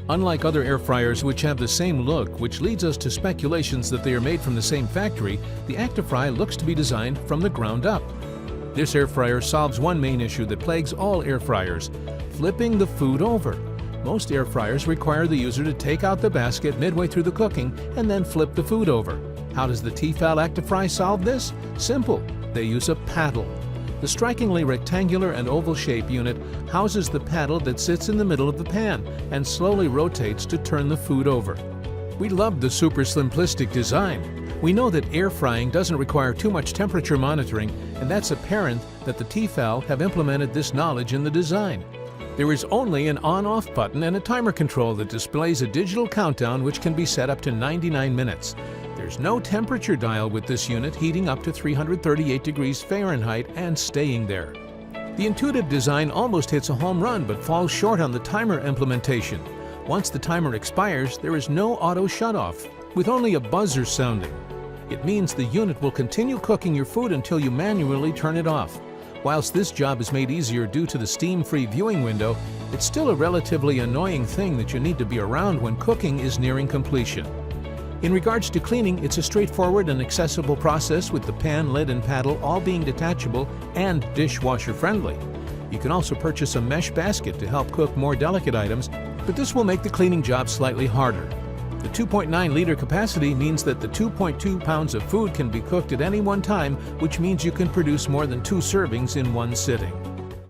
Unlike other air fryers which have the same look, which leads us to speculations that they are made from the same factory, the Actifry looks to be designed from the ground up. This air fryer solves one main issue that plagues all air fryers: flipping the food over. Most air fryers require the user to take out the basket midway through the cooking and then flip the food over. How does the Tefal Actifry solve this? Simple. They use a paddle. The strikingly rectangular and oval shape unit houses the paddle that sits in the middle of the pan and slowly rotates to turn the food over. We love the super simplistic design. We know that air frying doesn't require too much temperature monitoring, and that's apparent that the Tefal have implemented this knowledge in the design. There is only an on-off button and a timer control that displays a digital countdown which can be set up to 99 minutes. There's no temperature dial with this unit, heating up to 338 degrees Fahrenheit and staying there. The intuitive design almost hits a home run but falls short on the timer implementation. Once the timer expires, there is no auto shutoff, with only a buzzer sounding. It means the unit will continue cooking your food until you manually turn it off. Whilst this job is made easier due to the steam-free viewing window, it's still a relatively annoying thing that you need to be around when cooking is nearing completion. In regards to cleaning, it's a straightforward and accessible process, with the pan, lid, and paddle all being detachable and dishwasher friendly. You can also purchase a mesh basket to help cook more delicate items, but this will make the cleaning job slightly harder. The 2.9-liter capacity means that the 2.2 pounds of food can be cooked at any one time, which means you can produce more than 2 servings in one sitting.